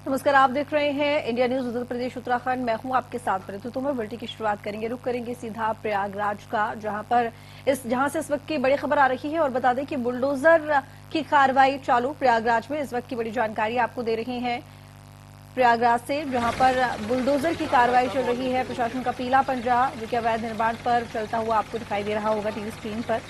नमस्कार, आप देख रहे हैं इंडिया न्यूज उत्तर प्रदेश उत्तराखंड। मैं हूं आपके साथ। परंतु तुम्हें बुलेटिन की शुरुआत करेंगे, रुक करेंगे सीधा प्रयागराज का, जहां से इस वक्त की बड़ी खबर आ रही है। और बता दें कि बुलडोजर की कार्रवाई चालू प्रयागराज में, इस वक्त की बड़ी जानकारी आपको दे रही है प्रयागराज से, जहां पर बुलडोजर की कार्रवाई चल रही है। प्रशासन का पीला पंजा जो कि अवैध निर्माण पर चलता हुआ आपको दिखाई दे रहा होगा टीवी स्क्रीन पर।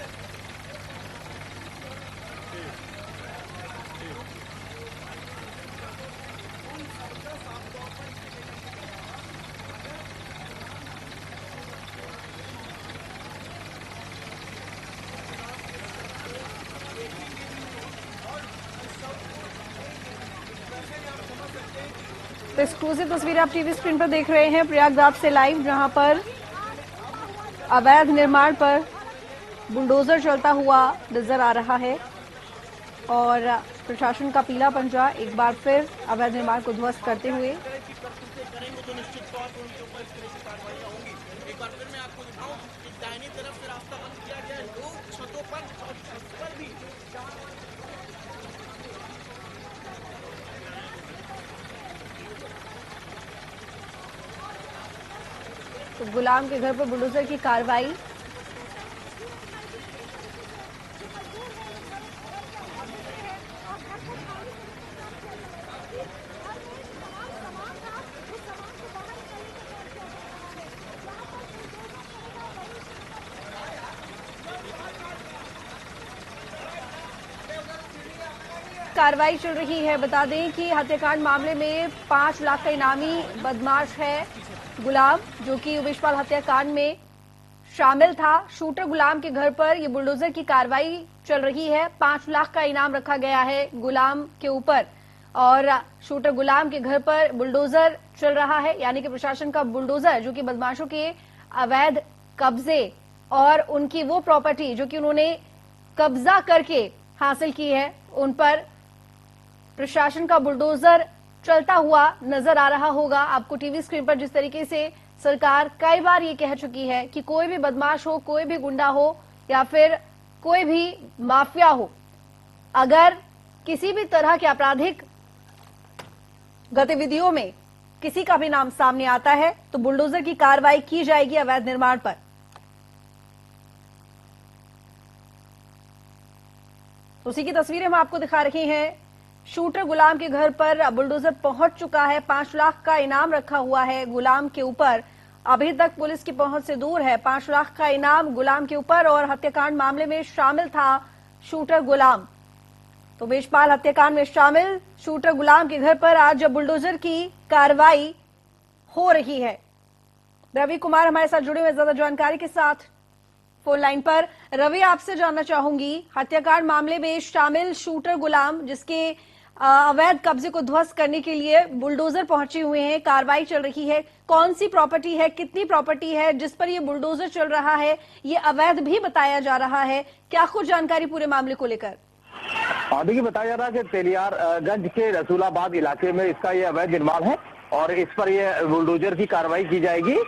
तो एक्सक्लूसिव तस्वीरें आप टीवी स्क्रीन पर देख रहे हैं प्रयागराज से लाइव, जहां पर अवैध निर्माण पर बुलडोजर चलता हुआ नजर आ रहा है और प्रशासन का पीला पंजा एक बार फिर अवैध निर्माण को ध्वस्त करते हुए। तो गुलाम के घर पर बुलडोजर की कार्रवाई। कार्रवाई चल रही है। बता दें कि हत्याकांड मामले में 5 लाख का इनामी बदमाश है गुलाम, जो कि उमेशपाल हत्याकांड में शामिल था। शूटर गुलाम के घर पर यह बुलडोजर की कार्रवाई चल रही है। 5 लाख का इनाम रखा गया है गुलाम के ऊपर और शूटर गुलाम के घर पर बुलडोजर चल रहा है, यानी कि प्रशासन का बुलडोजर जो कि बदमाशों के अवैध कब्जे और उनकी वो प्रॉपर्टी जो कि उन्होंने कब्जा करके हासिल की है, उन पर प्रशासन का बुलडोजर चलता हुआ नजर आ रहा होगा आपको टीवी स्क्रीन पर। जिस तरीके से सरकार कई बार ये कह चुकी है कि कोई भी बदमाश हो, कोई भी गुंडा हो या फिर कोई भी माफिया हो, अगर किसी भी तरह के आपराधिक गतिविधियों में किसी का भी नाम सामने आता है तो बुलडोजर की कार्रवाई की जाएगी अवैध निर्माण पर। उसी की तस्वीरें हम आपको दिखा रहे हैं। शूटर गुलाम के घर पर बुलडोजर पहुंच चुका है। 5 लाख का इनाम रखा हुआ है गुलाम के ऊपर। अभी तक पुलिस की पहुंच से दूर है। 5 लाख का इनाम गुलाम के ऊपर और हत्याकांड मामले में शामिल था शूटर गुलाम। तो उमेशपाल हत्याकांड में शामिल शूटर गुलाम के घर पर आज बुलडोजर की कार्रवाई हो रही है। रवि कुमार हमारे साथ जुड़े हुए ज्यादा जानकारी के साथ फोन लाइन पर। रवि, आपसे जानना चाहूंगी, हत्याकांड मामले में शामिल शूटर गुलाम जिसके अवैध कब्जे को ध्वस्त करने के लिए बुलडोजर पहुंचे हुए हैं, कार्रवाई चल रही है, कौन सी प्रॉपर्टी है, कितनी प्रॉपर्टी है जिस पर ये बुलडोजर चल रहा है, ये अवैध भी बताया जा रहा है, क्या कुछ जानकारी पूरे मामले को लेकर? देखिए, बताया जा रहा है कि तेलियारगंज के रसूलाबाद इलाके में इसका ये अवैध निर्माण है और इस पर ये बुलडोजर की कार्रवाई की जाएगी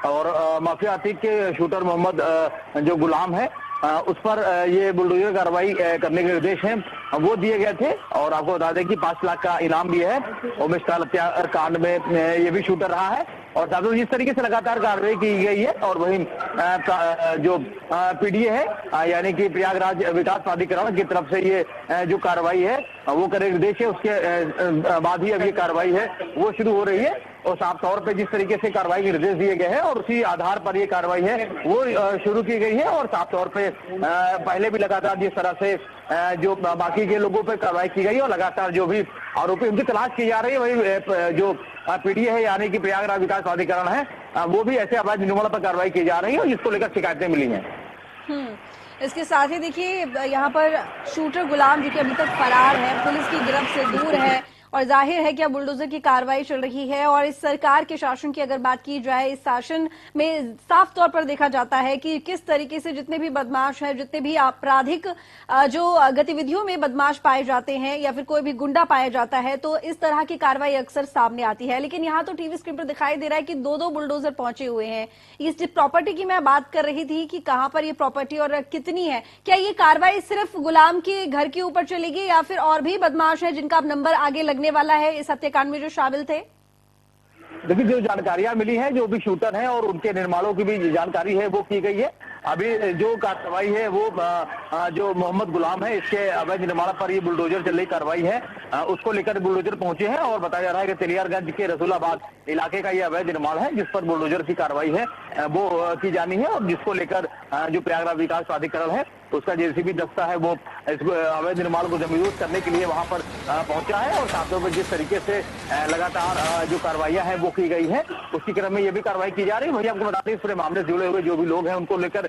और माफिया अतीक के शूटर मोहम्मद जो गुलाम है उस पर ये बुलडोजर कार्रवाई करने के निर्देश हैं वो दिए गए थे। और आपको बता दें कि 5 लाख का इनाम भी है। उमेशपाल हत्याकांड में ये भी शूटर रहा है और साथ ही जिस तरीके से लगातार कार्रवाई की गई है और वहीं जो पीडीए है यानी कि प्रयागराज विकास प्राधिकरण की तरफ से ये जो कार्रवाई है वो करने निर्देश है, उसके बाद ही अब ये कार्रवाई है वो शुरू हो रही है। और साफ तौर पे जिस तरीके से कार्रवाई के निर्देश दिए गए हैं और उसी आधार पर ये कार्रवाई है वो शुरू की गई है। और साफ तौर पे पहले भी लगातार जिस तरह से जो बाकी के लोगों पर कार्रवाई की गई और लगातार जो भी आरोपी उनकी तलाश की जा रही है, वही जो पीडीए है यानी कि प्रयागराज विकास प्राधिकरण है वो भी ऐसे अवैध निर्माण पर कार्रवाई की जा रही है और जिसको लेकर शिकायतें मिली हैं। इसके साथ ही देखिए, यहाँ पर शूटर गुलाम जो कि अभी तक फरार है, पुलिस की गिरफ्त से दूर है और जाहिर है कि अब बुलडोजर की कार्रवाई चल रही है। और इस सरकार के शासन की अगर बात की जाए, इस शासन में साफ तौर पर देखा जाता है कि किस तरीके से जितने भी बदमाश हैं, जितने भी आपराधिक जो गतिविधियों में बदमाश पाए जाते हैं या फिर कोई भी गुंडा पाया जाता है, तो इस तरह की कार्रवाई अक्सर सामने आती है। लेकिन यहाँ तो टीवी स्क्रीन पर दिखाई दे रहा है कि 2-2 बुलडोजर पहुंचे हुए हैं। इस प्रॉपर्टी की मैं बात कर रही थी कि कहाँ पर ये प्रॉपर्टी और कितनी है, क्या ये कार्रवाई सिर्फ गुलाम के घर के ऊपर चलेगी या फिर और भी बदमाश है जिनका अब नंबर आगे लग लगने वाला है इस हत्याकांड में जो शामिल थे? देखिए, जो जानकारियां मिली हैं, जो भी शूटर हैं और उनके निर्माणों की भी जानकारी है वो की गई है। अभी जो कार्रवाई है वो जो मोहम्मद गुलाम है, इसके अवैध निर्माण पर ये बुलडोजर चल रही कार्रवाई है, उसको लेकर बुलडोजर पहुंचे हैं और बताया जा रहा है कि तेलियारगंज के रसूलाबाद इलाके का ये अवैध निर्माण है जिस पर बुलडोजर की कार्रवाई है वो की जानी है, और जिसको लेकर जो प्रयागराज विकास प्राधिकरण है उसका जेसीबी दस्ता है वो इस अवैध निर्माण को जमीरूद करने के लिए वहां पर पहुंचा है। और साथियों में जिस तरीके से लगातार जो कार्रवाइयां हैं वो की गई है, उसी क्रम में ये भी कार्रवाई की जा रही है। वही आपको बता दें, इस पूरे मामले से जुड़े हुए जो भी लोग हैं उनको लेकर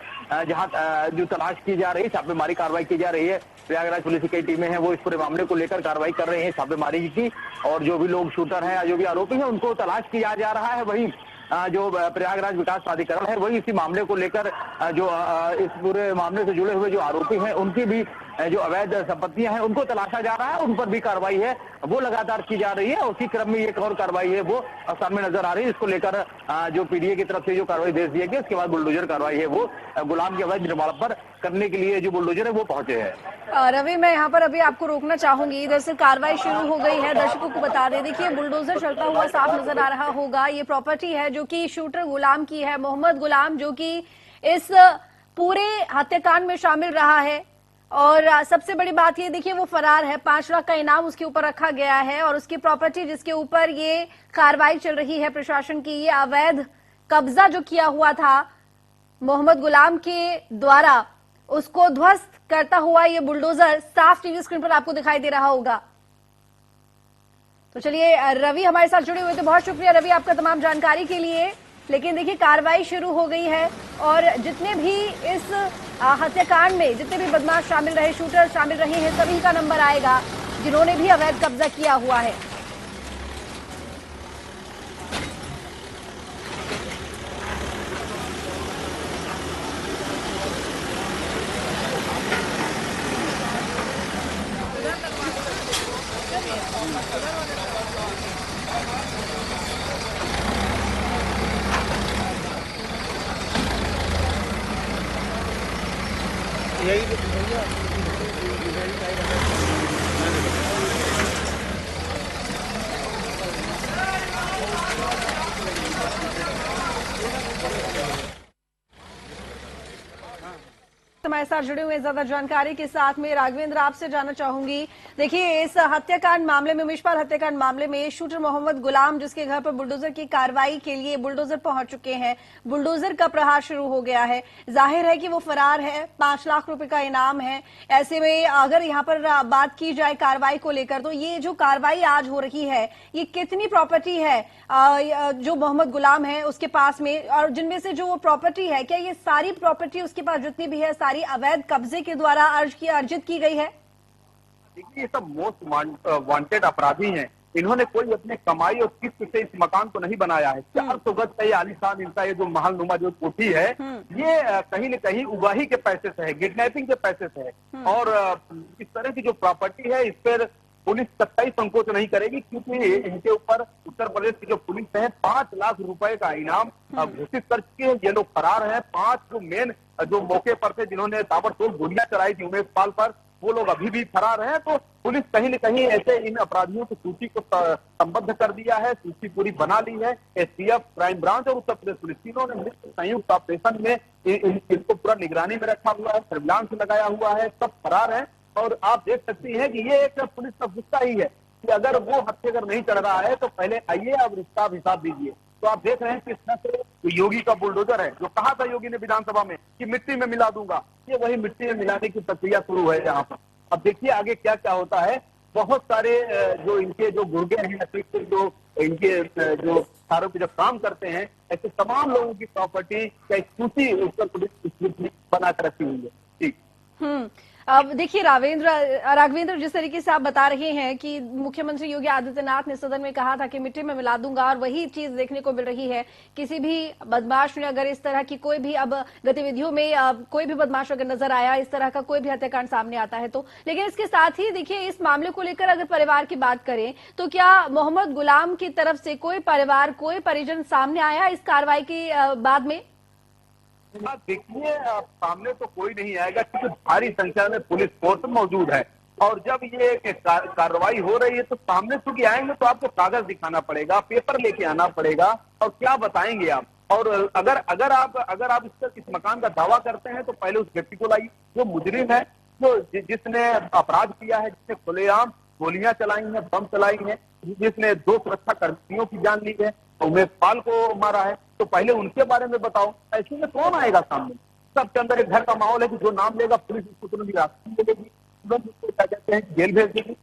जहां जो तलाश की जा रही है, छापेमारी कार्रवाई की जा रही है। प्रयागराज पुलिस की कई टीमें हैं वो इस पूरे मामले को लेकर कार्रवाई कर रहे हैं, छापेमारी की, और जो भी लोग शूटर हैं, जो भी आरोपी हैं, उनको तलाश किया जा रहा है। वही जो प्रयागराज विकास प्राधिकरण है वही इसी मामले को लेकर जो इस पूरे मामले से जुड़े हुए जो आरोपी हैं उनकी भी जो अवैध संपत्तियां हैं उनको तलाशा जा रहा है, उन पर भी कार्रवाई है वो लगातार की जा रही है। उसी क्रम में एक और कार्रवाई है वो सामने नजर आ रही है, इसको लेकर जो पीडीए की तरफ से जो कार्रवाई भेज दी गई, उसके बाद बुलडोजर कार्रवाई है वो गुलाम के अवैध निर्माण पर करने के लिए जो बुलडोजर है वो पहुंचे हैं। रवि, मैं यहाँ पर अभी आपको रोकना चाहूंगी। इधर से कार्रवाई शुरू हो गई है, दर्शकों को बता दें। देखिए, बुलडोजर चलता हुआ साफ नजर आ रहा होगा। ये प्रॉपर्टी है जो कि शूटर गुलाम की है, मोहम्मद गुलाम, जो कि इस पूरे हत्याकांड में शामिल रहा है। और सबसे बड़ी बात ये, देखिए, वो फरार है। 5 लाख का इनाम उसके ऊपर रखा गया है, और उसकी प्रॉपर्टी जिसके ऊपर ये कार्रवाई चल रही है प्रशासन की, ये अवैध कब्जा जो किया हुआ था मोहम्मद गुलाम के द्वारा, उसको ध्वस्त करता हुआ ये बुलडोजर साफ टीवी स्क्रीन पर आपको दिखाई दे रहा होगा। तो चलिए, रवि हमारे साथ जुड़े हुए थे, बहुत शुक्रिया रवि आपका तमाम जानकारी के लिए। लेकिन देखिए, कार्रवाई शुरू हो गई है, और जितने भी इस हत्याकांड में जितने भी बदमाश शामिल रहे, शूटर शामिल रहे हैं, सभी का नंबर आएगा जिन्होंने भी अवैध कब्जा किया हुआ है। हमारे साथ जुड़े हुए ज्यादा जानकारी के साथ में राघवेंद्र, आपसे जानना चाहूंगी। देखिए, इस हत्याकांड मामले में, उमेशपाल हत्याकांड मामले में शूटर मोहम्मद गुलाम, जिसके घर पर बुलडोजर की कार्रवाई के लिए बुलडोजर पहुंच चुके हैं, बुलडोजर का प्रहार शुरू हो गया है। जाहिर है कि वो फरार है, 5 लाख रुपए का इनाम है। ऐसे में अगर यहाँ पर बात की जाए कार्रवाई को लेकर, तो ये जो कार्रवाई आज हो रही है, ये कितनी प्रॉपर्टी है जो मोहम्मद गुलाम है उसके पास में, और जिनमें से जो वो प्रॉपर्टी है, क्या ये सारी प्रॉपर्टी उसके पास जितनी भी है सारी अवैध कब्जे के द्वारा अर्जित की गई है? देखिए, ये सब मोस्ट वांटेड अपराधी हैं। इन्होंने कोई अपने कमाई और किस्त से इस मकान को नहीं बनाया है। 400 गज का ये आलीशान इनका ये जो महलनुमा जो कोठी है, ये कहीं न कहीं उगाही के पैसे से है, किडनैपिंग के पैसे से है। और इस तरह की जो प्रॉपर्टी है, इस पर पुलिस कतई संकोच नहीं करेगी, क्योंकि इनके ऊपर उत्तर प्रदेश की जो पुलिस है 5 लाख रुपए का इनाम घोषित कर चुकी है। ये लोग फरार हैं। 5 जो मेन जो मौके पर थे, जिन्होंने ताबड़तोड़ गोलियां चलाई थी उमेशपाल पर, वो लोग अभी भी फरार हैं। तो पुलिस कहीं न कहीं ऐसे इन अपराधियों की सूची को संबद्ध कर दिया है, सूची पूरी बना ली है। एसटीएफ, क्राइम ब्रांच और उत्तर प्रदेश पुलिस तीनों ने मिलकर संयुक्त ऑपरेशन में इनको पूरा निगरानी में रखा हुआ है, सर्विलांस लगाया हुआ है, सब फरार है। और आप देख सकती हैं कि ये एक पुलिस का गुस्सा ही है कि अगर वो हत्याकर नहीं चढ़ रहा है तो पहले आइए, अब इसका हिसाब दीजिए। तो आप देख रहे हैं कि इसमें से योगी का बुलडोजर है, जो कहा था योगी ने विधानसभा में कि मिट्टी में मिला दूंगा, ये वही मिट्टी में मिलाने की प्रक्रिया शुरू है यहाँ पर। अब देखिए आगे क्या क्या होता है। बहुत सारे जो इनके जो गुर्गे हैं, जो इनके जो आरोपी जो काम करते हैं, ऐसे तमाम लोगों की प्रॉपर्टी का एक सूची उत्तर प्रदेश बना कर रखी हुई है। ठीक। अब देखिए राघवेंद्र, जिस तरीके से आप बता रहे हैं कि मुख्यमंत्री योगी आदित्यनाथ ने सदन में कहा था कि मिट्टी में मिला दूंगा, और वही चीज देखने को मिल रही है। किसी भी बदमाश ने अगर इस तरह की कोई भी अब गतिविधियों में कोई भी बदमाश अगर नजर आया, इस तरह का कोई भी हत्याकांड सामने आता है तो, लेकिन इसके साथ ही देखिए, इस मामले को लेकर अगर परिवार की बात करें तो क्या मोहम्मद गुलाम की तरफ से कोई परिवार, कोई परिजन सामने आया इस कार्रवाई के बाद में? देखिए, सामने तो कोई नहीं आएगा, क्योंकि भारी संख्या में पुलिस फोर्स मौजूद है। और जब ये कार्रवाई हो रही है तो सामने चूंकि आएंगे तो आपको कागज दिखाना पड़ेगा, पेपर लेके आना पड़ेगा, और क्या बताएंगे आप। और अगर आप इस मकान का दावा करते हैं तो पहले उस व्यक्ति को लाइए जो मुजरिम है, जो जिसने अपराध किया है, जिसने खुलेआम गोलियां चलाई हैं, बम चलाई हैं, जिसने 2 सुरक्षा कर्मियों की जान ली है, उमेश पाल को मारा है, तो पहले उनके बारे में बताओ। ऐसे में कौन आएगा सामने? सबके अंदर एक घर का माहौल है कि जो नाम लेगा पुलिस उसको तुरंत रास्ते मिलेगी, तुरंत उसको क्या कहते हैं जेल भेज देगी।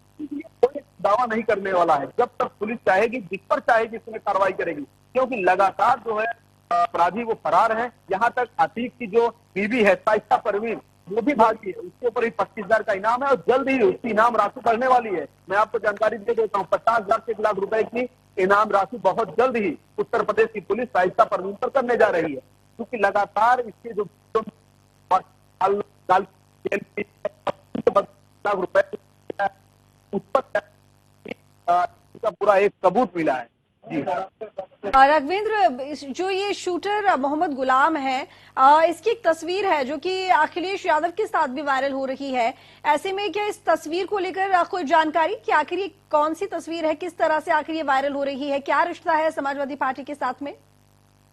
कोई दावा नहीं करने वाला है जब तक पुलिस चाहेगी, जिस पर चाहेगी उसमें कार्रवाई करेगी, क्योंकि लगातार जो है अपराधी वो फरार है। यहाँ तक अतीक की जो बीवी है शाइस्ता परवीन, वो भी भागी है, उसके ऊपर ही 25,000 का इनाम है और जल्द ही उसकी इनाम राशि बढ़ने वाली है। मैं आपको जानकारी दे देता हूँ, 50,000 से 1 लाख रुपए की इनाम राशि बहुत जल्द ही उत्तर प्रदेश की पुलिस शाइस्ता परवीन पर करने जा रही है, क्योंकि लगातार इसके जो लाख रुपए उस पर पूरा एक सबूत मिला है। जी राघवेंद्र, जो ये शूटर मोहम्मद गुलाम है, इसकी एक तस्वीर है जो कि अखिलेश यादव के साथ भी वायरल हो रही है। ऐसे में क्या इस तस्वीर को लेकर कोई जानकारी कि आखिर ये कौन सी तस्वीर है, किस तरह से आखिर ये वायरल हो रही है, क्या रिश्ता है समाजवादी पार्टी के साथ में?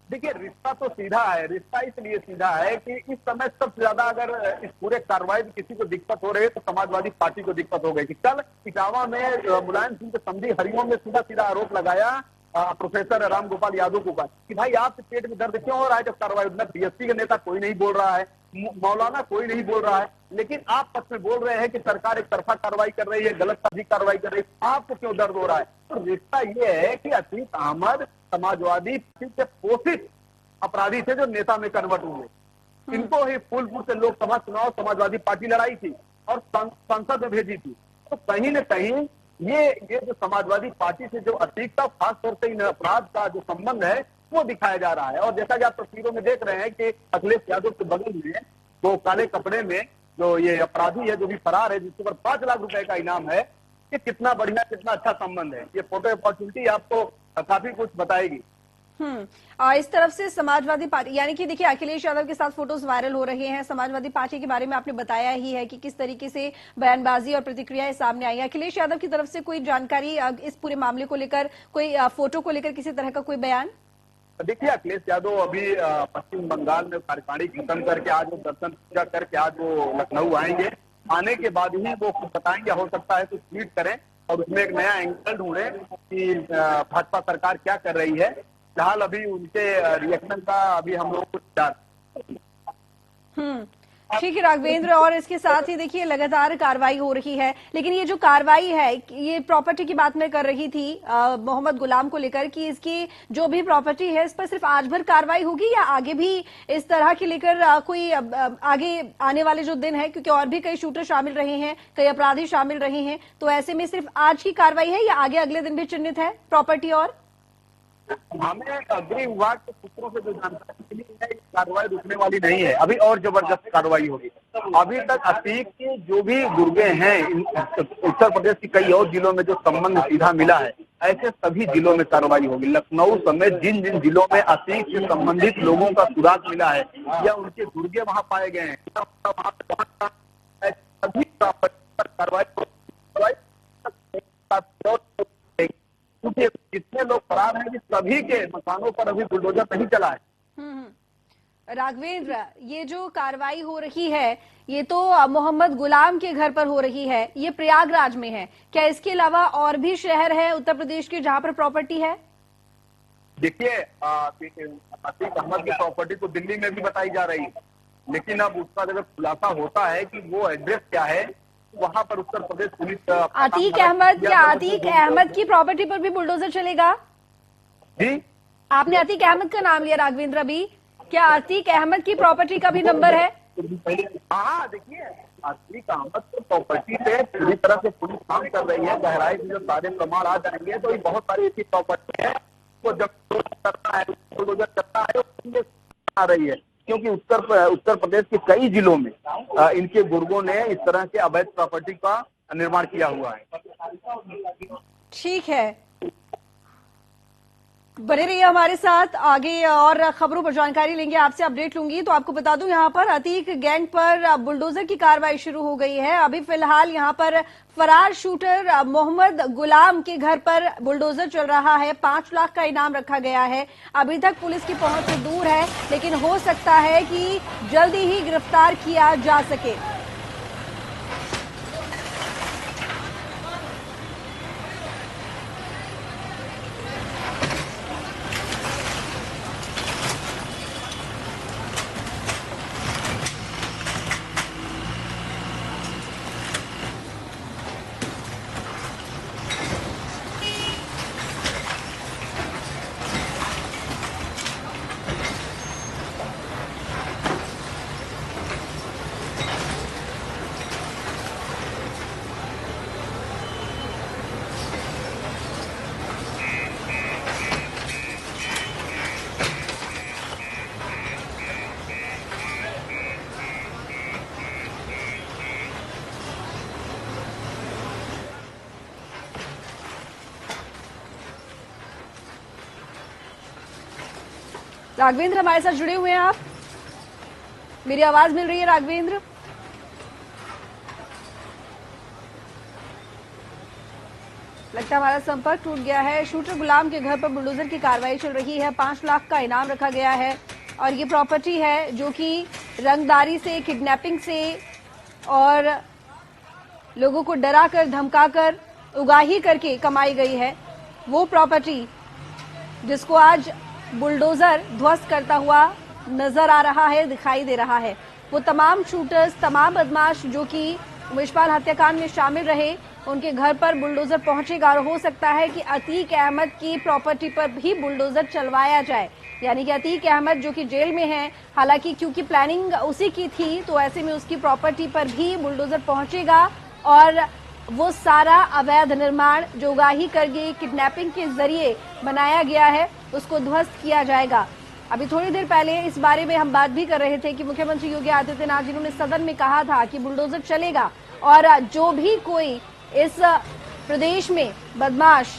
देखिए, रिश्ता तो सीधा है। रिश्ता इसलिए सीधा है कि इस समय सबसे ज्यादा अगर इस पूरे कार्रवाई में किसी को दिक्कत हो रही है तो समाजवादी पार्टी को दिक्कत हो गई। कि कल इटावा में मुलायम सिंह के समधी हरिओम ने सीधा सीधा आरोप लगाया प्रोफेसर राम गोपाल यादव को कि भाई आपके पेट में दर्द क्यों हो रहा है जब कार्रवाई? बीएसपी के नेता कोई नहीं बोल रहा है, मौलाना कोई नहीं बोल रहा है, लेकिन आप पक्ष में बोल रहे हैं कि सरकार एक तरफा कार्रवाई कर रही है, गलत साजी कार्रवाई कर रही है, आपको क्यों दर्द हो रहा है? तो रिश्ता ये है कि अतीक अहमद समाजवादी पार्टी से पोषित अपराधी थे जो नेता में कन्वर्ट हुए। इनको ही फूलपुर से लोकसभा चुनाव समाजवादी पार्टी लड़ाई थी और संसद में भेजी थी। तो कहीं न कहीं ये जो समाजवादी पार्टी से जो अतीक था, खासतौर से इन अपराध का जो संबंध है वो दिखाया जा रहा है। और जैसा कि आप तस्वीरों में देख रहे हैं कि अखिलेश यादव के बगल में वो काले कपड़े में जो ये अपराधी है जो भी फरार है, जिसके ऊपर 5 लाख रुपए का इनाम है, ये कितना बढ़िया, कितना अच्छा संबंध है। ये फोटो अपॉर्चुनिटी आपको काफी कुछ बताएगी। इस तरफ से समाजवादी पार्टी, यानी कि देखिए अखिलेश यादव के साथ फोटोज वायरल हो रहे हैं। समाजवादी पार्टी के बारे में आपने बताया ही है कि किस तरीके से बयानबाजी और प्रतिक्रियाएं सामने आई है। अखिलेश यादव की तरफ से कोई जानकारी इस पूरे मामले को लेकर, कोई फोटो को लेकर किसी तरह का कोई बयान? देखिए, अखिलेश यादव अभी पश्चिम बंगाल में कार्यकारिणी खत्म करके आज वो दर्शन पूजा करके आज वो लखनऊ आएंगे। आने के बाद ही वो कुछ बताएंगे, हो सकता है तो ट्वीट करें और उसमें एक नया एंगल ढूंढे कि भाजपा सरकार क्या कर रही है। फिलहाल अभी उनके रिएक्शन का अभी हम लोग कुछ ठीक है राघवेंद्र, और इसके साथ ही देखिए लगातार कार्रवाई हो रही है, लेकिन ये जो कार्रवाई है, ये प्रॉपर्टी की बात मैं कर रही थी मोहम्मद गुलाम को लेकर कि इसकी जो भी प्रॉपर्टी है इस पर सिर्फ आज भर कार्रवाई होगी या आगे भी इस तरह की लेकर कोई आगे आने वाले जो दिन है, क्योंकि और भी कई शूटर शामिल रहे हैं, कई अपराधी शामिल रहे हैं, तो ऐसे में सिर्फ आज की कार्रवाई है या आगे अगले दिन भी चिन्हित है प्रॉपर्टी? और हमें गृह विभाग के सूत्रों से जो जानकारी मिली है, कार्रवाई रुकने वाली नहीं है, अभी और जबरदस्त कार्रवाई होगी। अभी तक अतीक के जो भी गुर्गे हैं उत्तर प्रदेश के कई और जिलों में जो संबंध सीधा मिला है, ऐसे सभी जिलों में कार्रवाई होगी। लखनऊ समेत जिन जिन जिलों में अतीक से संबंधित लोगों का सुराग मिला है या उनके गुर्गे वहां पाए गए हैं, सभी कार्रवाई क्योंकि जितने लोग फरार हैं सभी के मकानों पर अभी बुलडोजर नहीं चला है। राघवेंद्र, ये जो कार्रवाई हो रही है ये तो मोहम्मद गुलाम के घर पर हो रही है, ये प्रयागराज में है, क्या इसके अलावा और भी शहर है उत्तर प्रदेश के जहां पर प्रॉपर्टी है? देखिए, अतीक अहमद की प्रॉपर्टी तो दिल्ली में भी बताई जा रही है, लेकिन अब उसका जब खुलासा होता है कि वो एड्रेस क्या है, वहां पर उत्तर प्रदेश पुलिस अतीक अहमद, क्या अतीक अहमद की प्रॉपर्टी पर भी बुलडोजर चलेगा? जी, आपने अतीक अहमद का नाम लिया राघवेंद्र, अभी क्या अतीक अहमद की प्रॉपर्टी का भी नंबर है? हाँ, देखिए, अतीक अहमद की प्रॉपर्टी पे पूरी तरह से पुलिस काम कर रही है। गहराई से जब सारे प्रमाण आ जाएंगे तो बहुत सारी ऐसी प्रॉपर्टी है वो जब करना है, बुलडोजर करना है, आ रही है, क्योंकि उत्तर प्रदेश के कई जिलों में इनके गुर्गों ने इस तरह के अवैध प्रॉपर्टी का निर्माण किया हुआ है। ठीक है। बने रहिए हमारे साथ, आगे और खबरों पर जानकारी लेंगे, आपसे अपडेट लूंगी। तो आपको बता दूं, यहाँ पर अतीक गैंग पर बुलडोजर की कार्रवाई शुरू हो गई है। अभी फिलहाल यहाँ पर फरार शूटर मोहम्मद गुलाम के घर पर बुलडोजर चल रहा है। 5 लाख का इनाम रखा गया है। अभी तक पुलिस की पहुंच से दूर है, लेकिन हो सकता है कि जल्दी ही गिरफ्तार किया जा सके। राघवेंद्र हमारे साथ जुड़े हुए हैं आप, मेरी आवाज मिल रही है राघवेंद्र? लगता है हमारा संपर्क टूट गया है। शूटर गुलाम के घर पर बुलडोजर की कार्रवाई चल रही है। 5 लाख का इनाम रखा गया है और ये प्रॉपर्टी है जो कि रंगदारी से, किडनैपिंग से और लोगों को डराकर, धमकाकर, उगाही करके कमाई गई है। वो प्रॉपर्टी जिसको आज बुलडोजर ध्वस्त करता हुआ नजर आ रहा है, दिखाई दे रहा है। वो तमाम शूटर्स, तमाम बदमाश जो कि उमेशपाल हत्याकांड में शामिल रहे, उनके घर पर बुलडोजर पहुंचेगा और हो सकता है कि अतीक अहमद की प्रॉपर्टी पर भी बुलडोजर चलवाया जाए। यानी कि अतीक अहमद जो कि जेल में है, हालांकि क्योंकि प्लानिंग उसी की थी, तो ऐसे में उसकी प्रॉपर्टी पर भी बुलडोजर पहुंचेगा और वो सारा अवैध निर्माण जो उगाही करके, किडनैपिंग के जरिए बनाया गया है, उसको ध्वस्त किया जाएगा। अभी थोड़ी देर पहले इस बारे में हम बात भी कर रहे थे कि मुख्यमंत्री योगी आदित्यनाथ जिन्होंने सदन में कहा था कि बुलडोजर चलेगा और जो भी कोई इस प्रदेश में बदमाश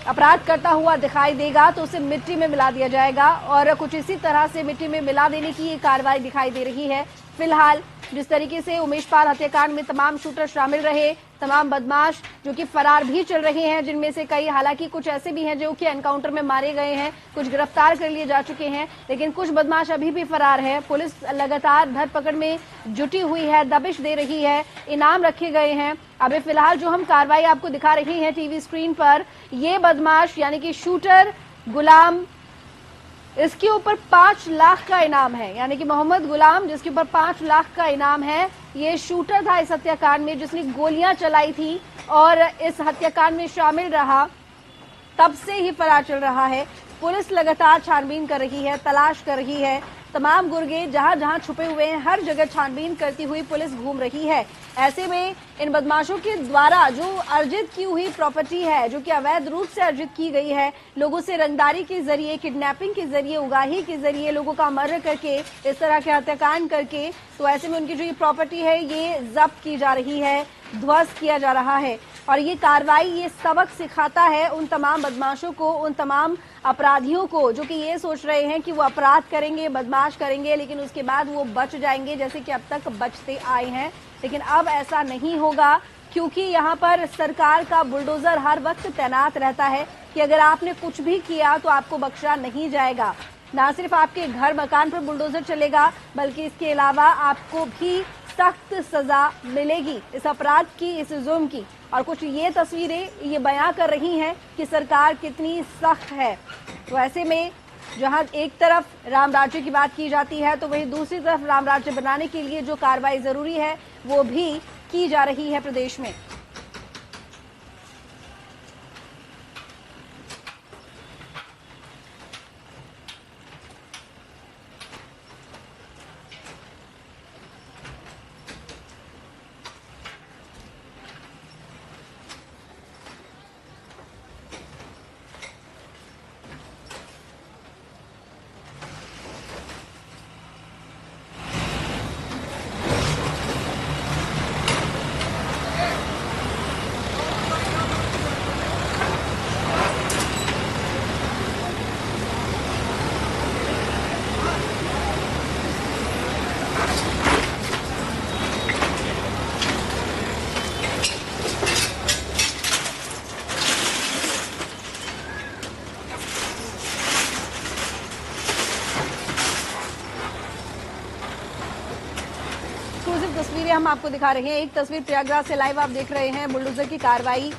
अपराध करता हुआ दिखाई देगा तो उसे मिट्टी में मिला दिया जाएगा। और कुछ इसी तरह से मिट्टी में मिला देने की ये कार्रवाई दिखाई दे रही है। फिलहाल जिस तरीके से उमेशपाल हत्याकांड में तमाम शूटर शामिल रहे, तमाम बदमाश जो कि फरार भी चल रहे हैं, जिनमें से कई हालांकि कुछ ऐसे भी हैं जो कि एनकाउंटर में मारे गए हैं, कुछ गिरफ्तार कर लिए जा चुके हैं, लेकिन कुछ बदमाश अभी भी फरार है। पुलिस लगातार धरपकड़ में जुटी हुई है, दबिश दे रही है, इनाम रखे गए हैं। अभी फिलहाल जो हम कार्रवाई आपको दिखा रही हैं टीवी स्क्रीन पर, ये बदमाश यानी कि शूटर गुलाम, इसके ऊपर 5 लाख का इनाम है। यानी कि मोहम्मद गुलाम जिसके ऊपर 5 लाख का इनाम है, ये शूटर था इस हत्याकांड में, जिसने गोलियां चलाई थी और इस हत्याकांड में शामिल रहा, तब से ही फरार चल रहा है। पुलिस लगातार छानबीन कर रही है, तलाश कर रही है। तमाम गुर्गे जहां जहां छुपे हुए हैं, हर जगह छानबीन करती हुई पुलिस घूम रही है। ऐसे में इन बदमाशों के द्वारा जो अर्जित की हुई प्रॉपर्टी है, जो कि अवैध रूप से अर्जित की गई है, लोगों से रंगदारी के जरिए, किडनैपिंग के जरिए, उगाही के जरिए, लोगों का मर्डर करके, इस तरह के हत्याकांड करके, तो ऐसे में उनकी जो ये प्रॉपर्टी है ये जब्त की जा रही है, ध्वस्त किया जा रहा है। और ये कार्रवाई, ये सबक सिखाता है उन तमाम बदमाशों को, उन तमाम अपराधियों को जो कि ये सोच रहे हैं कि वो अपराध करेंगे, बदमाश करेंगे, लेकिन उसके बाद वो बच जाएंगे, जैसे कि अब तक बचते आए हैं। लेकिन अब ऐसा नहीं होगा, क्योंकि यहाँ पर सरकार का बुलडोजर हर वक्त तैनात रहता है कि अगर आपने कुछ भी किया तो आपको बख्शा नहीं जाएगा। न सिर्फ आपके घर मकान पर बुलडोजर चलेगा, बल्कि इसके अलावा आपको भी सख्त सजा मिलेगी इस अपराध की, इस जुर्म की। और कुछ ये तस्वीरें ये बयां कर रही हैं कि सरकार कितनी सख्त है। तो ऐसे में जहां एक तरफ राम राज्य की बात की जाती है, तो वहीं दूसरी तरफ राम राज्य बनाने के लिए जो कार्रवाई जरूरी है वो भी की जा रही है प्रदेश में। तस्वीरें हम आपको दिखा रहे हैं। एक तस्वीर प्रयागराज से लाइव आप देख रहे हैं, बुलडोजर की कार्रवाई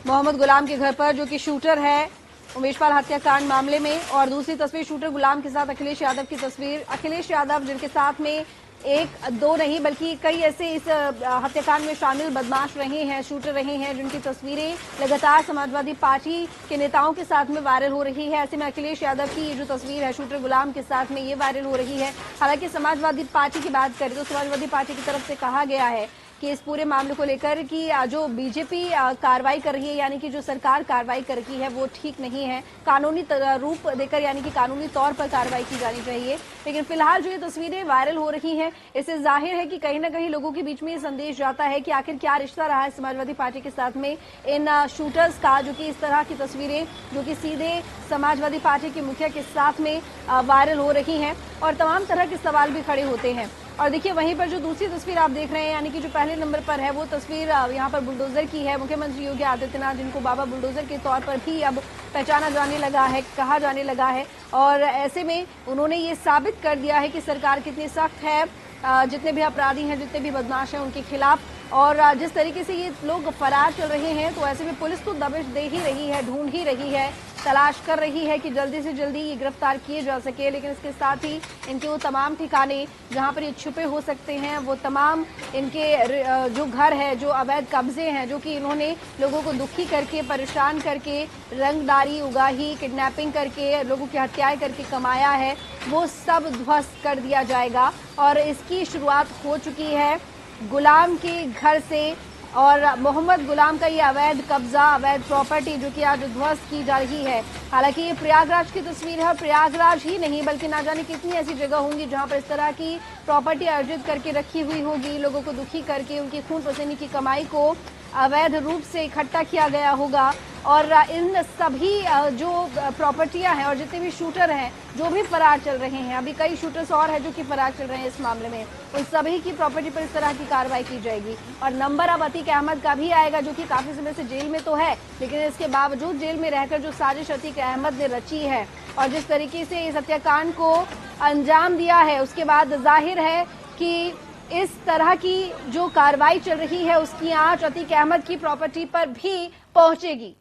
मोहम्मद गुलाम के घर पर, जो कि शूटर है उमेशपाल हत्याकांड मामले में। और दूसरी तस्वीर शूटर गुलाम के साथ अखिलेश यादव की तस्वीर। अखिलेश यादव जिनके साथ में एक दो नहीं बल्कि कई ऐसे इस हत्याकांड में शामिल बदमाश रहे हैं, शूटर रहे हैं, जिनकी तस्वीरें लगातार समाजवादी पार्टी के नेताओं के साथ में वायरल हो रही है। ऐसे में अखिलेश यादव की ये जो तस्वीर है शूटर गुलाम के साथ में, ये वायरल हो रही है। हालांकि समाजवादी पार्टी की बात करें तो समाजवादी पार्टी की तरफ से कहा गया है कि इस पूरे मामले को लेकर कि जो बीजेपी कार्रवाई कर रही है, यानी कि जो सरकार कार्रवाई कर रही है वो ठीक नहीं है, कानूनी रूप देकर यानी कि कानूनी तौर पर कार्रवाई की जानी चाहिए। लेकिन फिलहाल जो ये तस्वीरें वायरल हो रही हैं, इससे जाहिर है कि कहीं ना कहीं लोगों के बीच में ये संदेश जाता है कि आखिर क्या रिश्ता रहा है समाजवादी पार्टी के साथ में इन शूटर्स का, जो कि इस तरह की तस्वीरें जो कि सीधे समाजवादी पार्टी के मुखिया के साथ में वायरल हो रही हैं और तमाम तरह के सवाल भी खड़े होते हैं। और देखिए वहीं पर जो दूसरी तस्वीर आप देख रहे हैं, यानी कि जो पहले नंबर पर है, वो तस्वीर यहाँ पर बुलडोजर की है। मुख्यमंत्री योगी आदित्यनाथ, जिनको बाबा बुलडोजर के तौर पर भी अब पहचाना जाने लगा है, कहा जाने लगा है, और ऐसे में उन्होंने ये साबित कर दिया है कि सरकार कितनी सख्त है जितने भी अपराधी हैं, जितने भी बदमाश हैं उनके खिलाफ। और जिस तरीके से ये लोग फरार चल रहे हैं, तो ऐसे में पुलिस तो दबिश दे ही रही है, ढूंढ ही रही है, तलाश कर रही है कि जल्दी से जल्दी ये गिरफ्तार किए जा सके। लेकिन इसके साथ ही इनके वो तमाम ठिकाने जहां पर ये छुपे हो सकते हैं, वो तमाम इनके जो घर है, जो अवैध कब्जे हैं, जो कि इन्होंने लोगों को दुखी करके, परेशान करके, रंगदारी उगाही, किडनैपिंग करके, लोगों की हत्याएं करके कमाया है, वो सब ध्वस्त कर दिया जाएगा। और इसकी शुरुआत हो चुकी है गुलाम के घर से। और मोहम्मद गुलाम का ये अवैध कब्जा, अवैध प्रॉपर्टी जो कि आज ध्वस्त की जा रही है। हालांकि ये प्रयागराज की तस्वीर है, और प्रयागराज ही नहीं बल्कि ना जाने कितनी ऐसी जगह होंगी जहां पर इस तरह की प्रॉपर्टी अर्जित करके रखी हुई होगी, लोगों को दुखी करके उनकी खून पसीने की कमाई को अवैध रूप से इकट्ठा किया गया होगा। और इन सभी जो प्रॉपर्टियां हैं और जितने भी शूटर हैं जो भी फरार चल रहे हैं, अभी कई शूटर्स और हैं जो कि फरार चल रहे हैं इस मामले में, उन सभी की प्रॉपर्टी पर इस तरह की कार्रवाई की जाएगी। और नंबर अब अतीक अहमद का भी आएगा, जो कि काफी समय से जेल में तो है, लेकिन इसके बावजूद जेल में रहकर जो साजिश अतीक अहमद ने रची है और जिस तरीके से इस हत्याकांड को अंजाम दिया है, उसके बाद जाहिर है कि इस तरह की जो कार्रवाई चल रही है उसकी आंच अतीक अहमद की प्रॉपर्टी पर भी पहुंचेगी।